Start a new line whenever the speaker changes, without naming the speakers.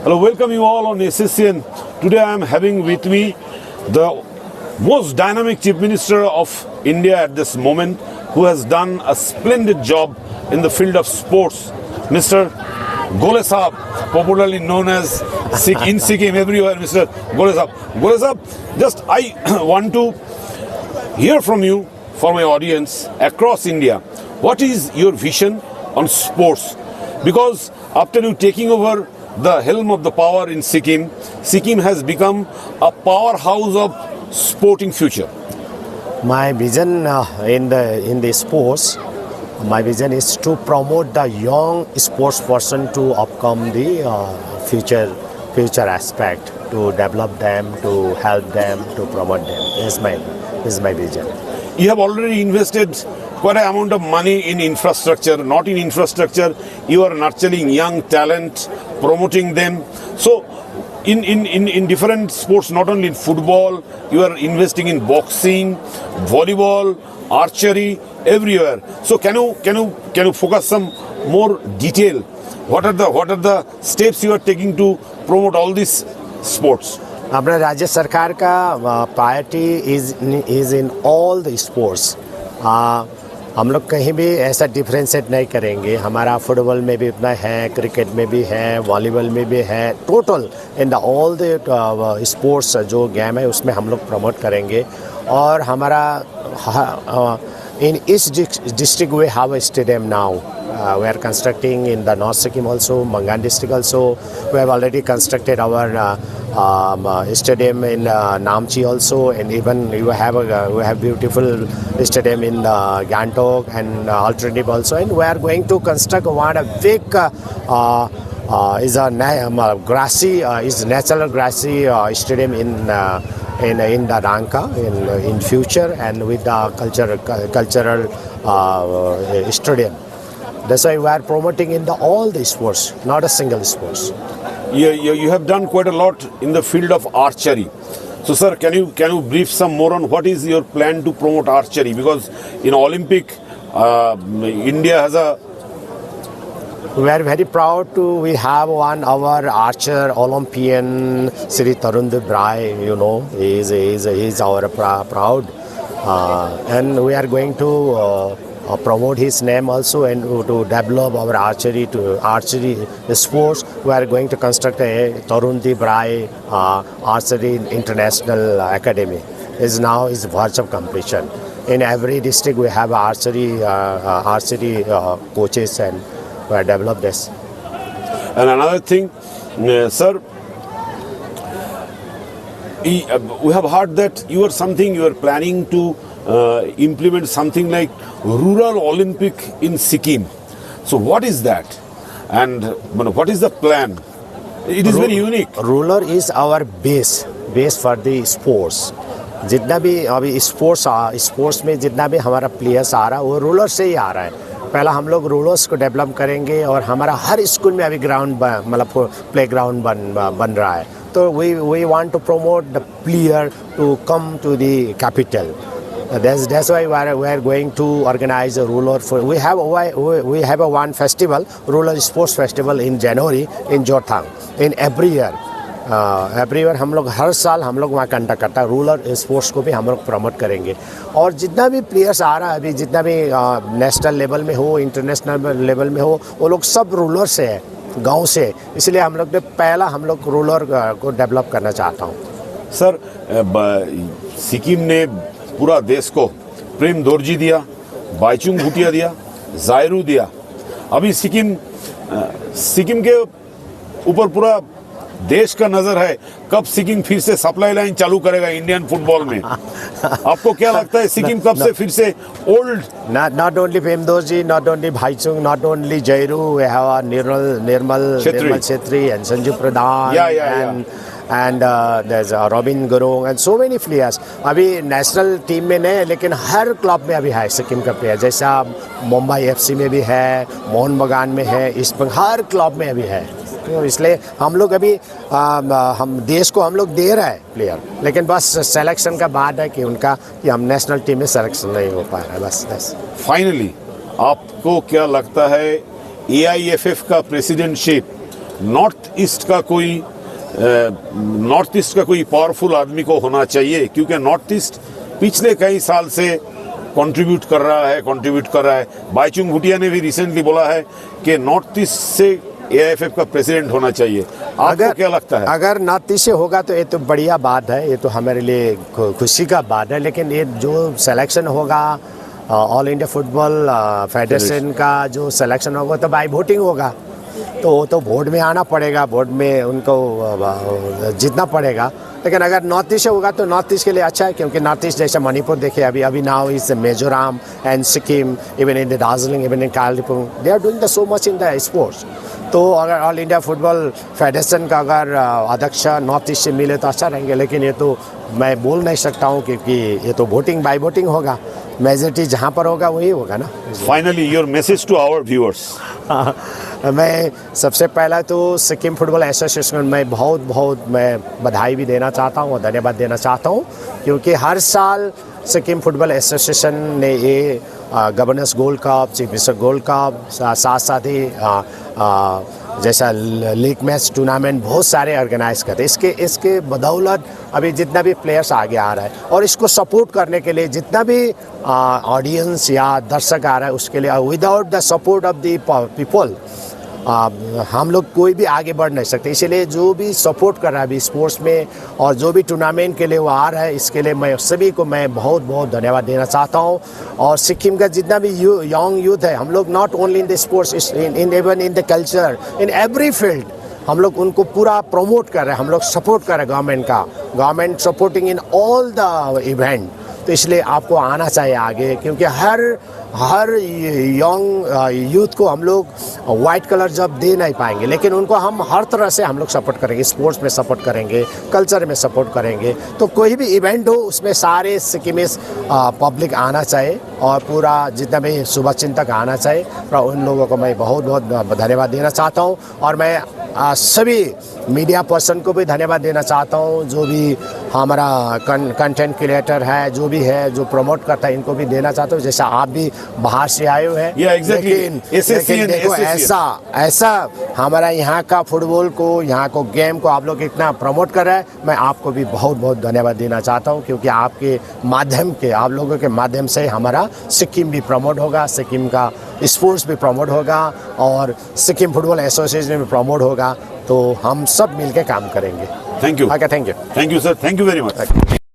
Hello, welcome you all on SSCN. Today I am having with me the most dynamic Chief Minister of India at this moment, who has done a splendid job in the field of sports, Mr. Gole Saab, popularly known as in Sikkim everywhere, Mr. Gole Saab. Gole Saab, just I want to hear from you, for my audience across India, what is your vision on sports? Because after you taking over the helm of the power in Sikkim, Sikkim has become a powerhouse of sporting future.
My vision in the sports, my vision is to promote the young sports person to upcome the future aspect, to develop them, to help them, to promote them. This is my vision.
You have already invested quite an amount of money in infrastructure. Not in infrastructure, you are nurturing young talent, promoting them. So in different sports, not only in football, you are investing in boxing, volleyball, archery, everywhere. So can you focus some more detail? What are the steps you are taking to promote all these sports?
अपना राज्य सरकार का priority is in all the sports. हम लोग कहीं भी ऐसा differentiate नहीं करेंगे. हमारा फुटबॉल में भी उतना है, क्रिकेट में भी है, वॉलीबॉल में भी है. Total in the all the sports जो गेम है उसमें हम लोग प्रमोट करेंगे. और हमारा in each district we have a stadium now. We are constructing in the North Sikkim also, Mangan district also. We have already constructed our stadium in Namchi also, and even we have beautiful stadium in Gangtok and alternative also. And we are going to construct one big natural grassy stadium in the Ranka in future, and with the cultural stadium. That's why we are promoting in all the sports, not a single sports.
You have done quite a lot in the field of archery. So, sir, can you brief some more on what is your plan to promote archery? Because in Olympic, India has a.
We are very proud we have our archer Olympian Sri Tarundeep Rai. You know, he is our proud, and we are going to promote his name also, and to develop our archery sports. We are going to construct a Tarundeep Rai Archery International Academy. Is virtual completion. In every district we have archery coaches, and we have developed this.
And another thing, sir, we have heard that you are planning to implement something like rural Olympic in Sikkim. So what is that? And what is the plan? It is very unique.
Rural is our base for the sports. जितना भी अभी sports में जितना भी हमारा players आ रहा है वो रूरल से ही आ रहा है. पहला हम लोग रूरल्स को डेवलप करेंगे, और हमारा हर स्कूल में अभी ग्राउंड मतलब प्ले ग्राउंड बन रहा है. तो we want to promote the player to come to the capital. That's why we are going to organize a rural. We have a one festival, rural sports festival in January in Jorthang. In every year हम लोग हर साल हम लोग वहाँ conduct करता है. Rural sports को भी हम लोग प्रमोट करेंगे. और जितना भी प्लेयर्स आ रहा है अभी, जितना भी नेशनल लेवल में हो, इंटरनेशनल लेवल में हो, वो लोग सब रूरल से है, गांव से. इसलिए हम लोग ने पहला रूरल को डेवलप करना चाहता हूँ.
सर, सिक्किम ने पूरा देश को प्रेम दोरजी दिया, बाईचुंग भूटिया दिया, जायरू दिया. अभी सिक्किम के ऊपर पूरा देश का नजर है. कब सिक्किम फिर से सप्लाई लाइन चालू करेगा इंडियन फुटबॉल में? आपको क्या लगता है सिक्किम कब से फिर से old?
Not only Premdorji, not only Bhaichung, not only Jairu, we have Nirmal Chetri and Sanju Pradhan. And there's Robin Gurung and so many players. अभी नेशनल टीम में नहीं, लेकिन हर क्लब में अभी है सिक्किम का प्लेयर. जैसा मुंबई एफसी में भी है, मोहन बगान में है, ईस्ट बंगाल हर क्लब में अभी है. तो इसलिए हम लोग अभी हम देश को हम लोग दे रहे हैं प्लेयर, लेकिन बस सिलेक्शन का बात है कि हम नेशनल टीम में सिलेक्शन नहीं हो पा रहा है. बस
फाइनली आपको क्या लगता है AIFF का प्रेसिडेंटशिप नॉर्थ ईस्ट का कोई पावरफुल आदमी को होना चाहिए, क्योंकि नॉर्थ ईस्ट पिछले कई साल से कंट्रीब्यूट कर रहा है। बाईचुंग भूटिया ने भी रिसेंटली बोला है कि नॉर्थ ईस्ट से एआईएफएफ का प्रेसिडेंट होना चाहिए। आपको क्या लगता है?
अगर नॉर्थ ईस्ट से होगा तो ये तो बढ़िया बात है, ये तो हमारे लिए खुशी का बात है। लेकिन ये जो सिलेक्शन होगा ऑल इंडिया फुटबॉल फेडरेशन का जो सिलेक्शन होगा तो बाई वोटिंग होगा, तो वो तो वोट में आना पड़ेगा, वोट में उनको जीतना पड़ेगा। लेकिन अगर नॉर्थ ईस्ट से होगा तो नॉर्थ ईस्ट के लिए अच्छा है, क्योंकि नॉर्थ ईस्ट जैसे मणिपुर देखिए अभी now is Mizoram and Sikkim, even in the Darjeeling, even in Kalimpong, they are doing the so much in the sports. तो अगर ऑल इंडिया फुटबॉल फेडरेशन का अगर अध्यक्ष नॉर्थ ईस्ट से मिले तो अच्छा रहेंगे। लेकिन ये तो मैं बोल नहीं सकता हूँ, क्योंकि ये तो वोटिंग बाई वोटिंग होगा, मेजोरिटी जहाँ पर होगा वही होगा ना।
Finally your message to our viewers.
मैं सबसे पहला तो सिक्किम फुटबॉल एसोसिएशन में बहुत मैं बधाई भी देना चाहता हूँ और धन्यवाद देना चाहता हूँ, क्योंकि हर साल सिक्किम फुटबॉल एसोसिएशन ने ये governors gold cup, chief minister gold cup, साथ ही जैसा लीग मैच टूर्नामेंट बहुत सारे ऑर्गेनाइज करते हैं। इसके बदौलत अभी जितना भी प्लेयर्स आगे आ रहा है और इसको सपोर्ट करने के लिए जितना भी ऑडियंस या दर्शक आ रहा है, उसके लिए without the support of the people हम लोग कोई भी आगे बढ़ नहीं सकते। इसीलिए जो भी सपोर्ट कर रहा है अभी स्पोर्ट्स में और जो भी टूर्नामेंट के लिए वो आ रहा है, इसके लिए मैं सभी को मैं बहुत धन्यवाद देना चाहता हूँ। और सिक्किम का जितना भी यंग यूथ है, हम लोग not only in the sports, even in the culture, in every field हम लोग उनको पूरा प्रमोट कर रहे हैं, हम लोग सपोर्ट कर रहे हैं government supporting in all the event. तो इसलिए आपको आना चाहिए आगे, क्योंकि हर यंग यूथ को हम लोग वाइट कलर जब दे नहीं पाएंगे, लेकिन उनको हम हर तरह से हम लोग सपोर्ट करेंगे, स्पोर्ट्स में सपोर्ट करेंगे, कल्चर में सपोर्ट करेंगे। तो कोई भी इवेंट हो उसमें सारे सिक्किमीज पब्लिक आना चाहिए और पूरा जितना भी शुभचिंतक आना चाहिए। और उन लोगों को मैं बहुत धन्यवाद देना चाहता हूँ। और मैं सभी मीडिया पर्सन को भी धन्यवाद देना चाहता हूँ, जो भी हमारा कंटेंट क्रिएटर है, जो भी है, जो प्रमोट करता है, इनको भी देना चाहता हूँ। जैसा आप भी बाहर से आए हुए हैं, लेकिन देखो ऐसा हमारा यहाँ का फुटबॉल को, यहाँ को गेम को आप लोग इतना प्रमोट कर रहे हैं, मैं आपको भी बहुत धन्यवाद देना चाहता हूँ। क्योंकि आपके माध्यम के, आप लोगों के माध्यम से हमारा सिक्किम भी प्रमोट होगा, सिक्किम का स्पोर्ट्स भी प्रमोट होगा और सिक्किम फुटबॉल एसोसिएशन भी प्रमोट होगा। तो हम सब मिलकर काम करेंगे।
Thank you.
Okay, thank you.
Thank you sir, thank you very much.